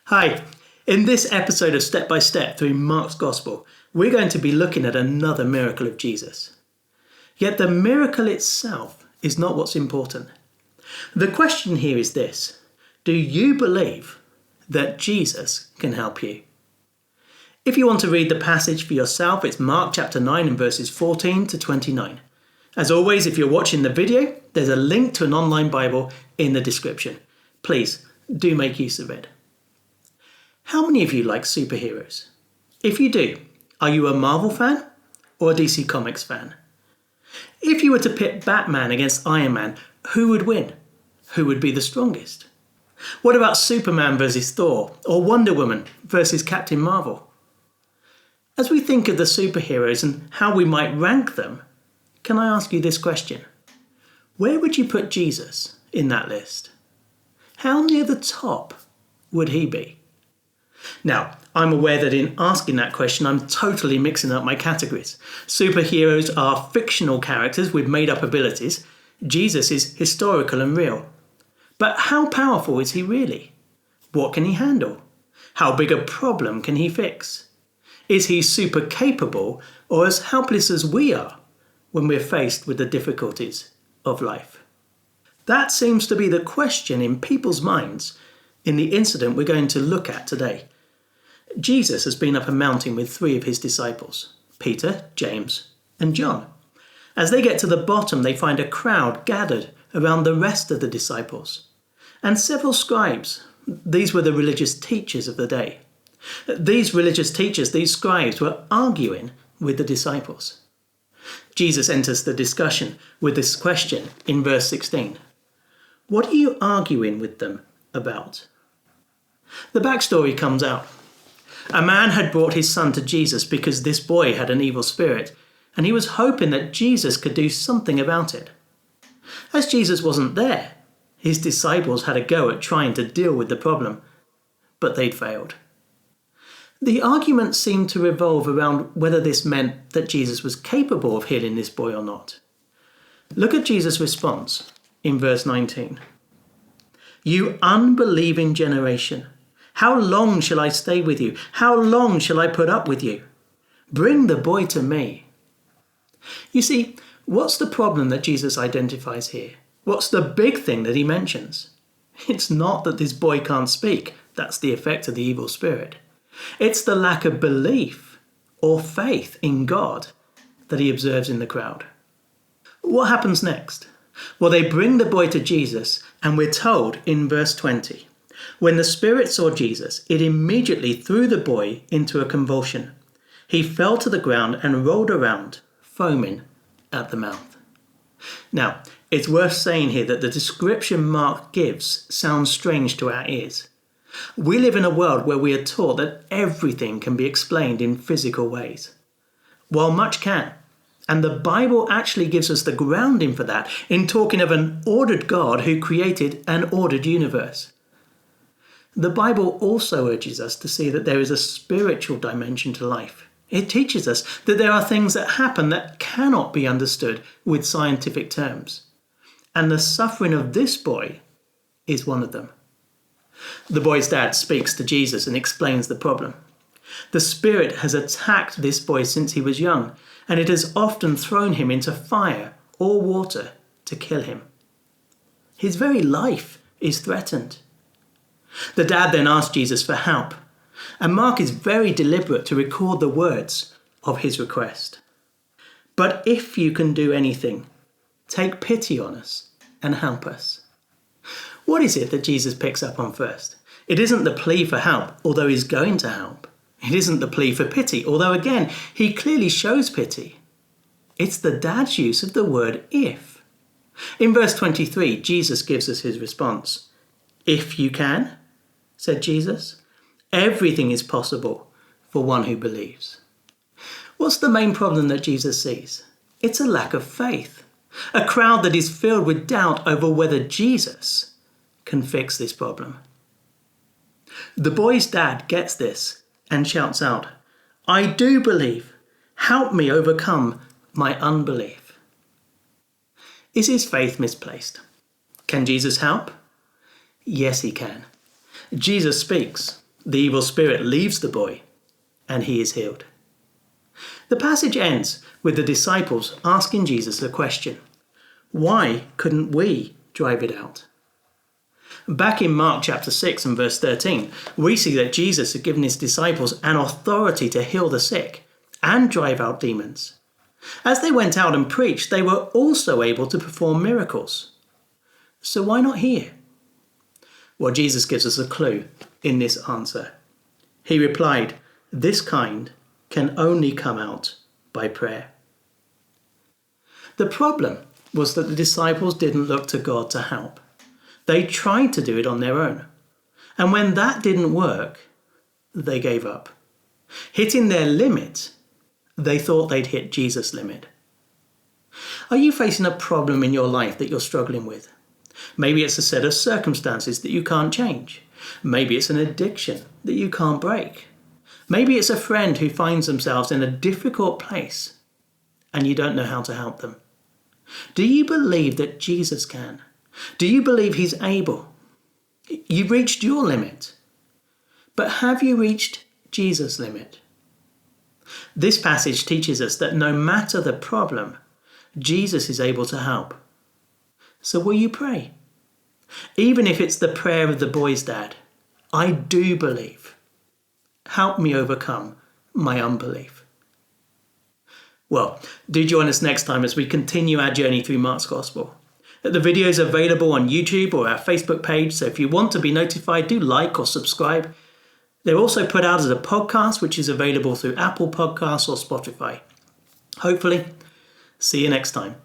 Hi, in this episode of Step by Step through Mark's Gospel, we're going to be looking at another miracle of Jesus. Yet the miracle itself is not what's important. The question here is this: do you believe that Jesus can help you? If you want to read the passage for yourself, it's Mark chapter 9 and verses 14 to 29. As always, if you're watching the video, there's a link to an online Bible in the description. Please do make use of it. How many of you like superheroes? If you do, are you a Marvel fan or a DC Comics fan? If you were to pit Batman against Iron Man, who would win? Who would be the strongest? What about Superman versus Thor or Wonder Woman versus Captain Marvel? As we think of the superheroes and how we might rank them, can I ask you this question? Where would you put Jesus in that list? How near the top would he be? Now, I'm aware that in asking that question, I'm totally mixing up my categories. Superheroes are fictional characters with made-up abilities. Jesus is historical and real. But how powerful is he really? What can he handle? How big a problem can he fix? Is he super capable or as helpless as we are when we're faced with the difficulties of life? That seems to be the question in people's minds in the incident we're going to look at today. Jesus has been up a mountain with three of his disciples, Peter, James, and John. As they get to the bottom, they find a crowd gathered around the rest of the disciples, and several scribes. These were the religious teachers of the day. These religious teachers, these scribes, were arguing with the disciples. Jesus enters the discussion with this question in verse 16. What are you arguing with them about? The backstory comes out. A man had brought his son to Jesus because this boy had an evil spirit, and he was hoping that Jesus could do something about it. As Jesus wasn't there, his disciples had a go at trying to deal with the problem, but they'd failed. The argument seemed to revolve around whether this meant that Jesus was capable of healing this boy or not. Look at Jesus' response in verse 19. You unbelieving generation, how long shall I stay with you? How long shall I put up with you? Bring the boy to me. You see, what's the problem that Jesus identifies here? What's the big thing that he mentions? It's not that this boy can't speak. That's the effect of the evil spirit. It's the lack of belief or faith in God that he observes in the crowd. What happens next? Well, they bring the boy to Jesus, and we're told in verse 20, when the spirit saw Jesus, it immediately threw the boy into a convulsion. He fell to the ground and rolled around, foaming at the mouth. Now, it's worth saying here that the description Mark gives sounds strange to our ears. We live in a world where we are taught that everything can be explained in physical ways. Well, much can. And the Bible actually gives us the grounding for that in talking of an ordered God who created an ordered universe. The Bible also urges us to see that there is a spiritual dimension to life. It teaches us that there are things that happen that cannot be understood with scientific terms. And the suffering of this boy is one of them. The boy's dad speaks to Jesus and explains the problem. The spirit has attacked this boy since he was young, and it has often thrown him into fire or water to kill him. His very life is threatened. The dad then asks Jesus for help, and Mark is very deliberate to record the words of his request. But if you can do anything, take pity on us and help us. What is it that Jesus picks up on first? It isn't the plea for help, although he's going to help. It isn't the plea for pity, although again, he clearly shows pity. It's the dad's use of the word if. In verse 23, Jesus gives us his response. If you can, said Jesus, everything is possible for one who believes. What's the main problem that Jesus sees? It's a lack of faith. A crowd that is filled with doubt over whether Jesus can fix this problem. The boy's dad gets this and shouts out, I do believe. Help me overcome my unbelief. Is his faith misplaced? Can Jesus help? Yes, he can. Jesus speaks. The evil spirit leaves the boy, and he is healed. The passage ends with the disciples asking Jesus a question. Why couldn't we drive it out? Back in Mark chapter 6 and verse 13, we see that Jesus had given his disciples an authority to heal the sick and drive out demons. As they went out and preached, they were also able to perform miracles. So why not here? Well, Jesus gives us a clue in this answer. He replied, "This kind can only come out by prayer." The problem was that the disciples didn't look to God to help. They tried to do it on their own. And when that didn't work, they gave up. Hitting their limit, they thought they'd hit Jesus' limit. Are you facing a problem in your life that you're struggling with? Maybe it's a set of circumstances that you can't change. Maybe it's an addiction that you can't break. Maybe it's a friend who finds themselves in a difficult place and you don't know how to help them. Do you believe that Jesus can? Do you believe he's able? You've reached your limit. But have you reached Jesus' limit? This passage teaches us that no matter the problem, Jesus is able to help. So will you pray? Even if it's the prayer of the boy's dad, I do believe. Help me overcome my unbelief. Well, do join us next time as we continue our journey through Mark's Gospel. The video is available on YouTube or our Facebook page, so if you want to be notified, do like or subscribe. They're also put out as a podcast, which is available through Apple Podcasts or Spotify. Hopefully, see you next time.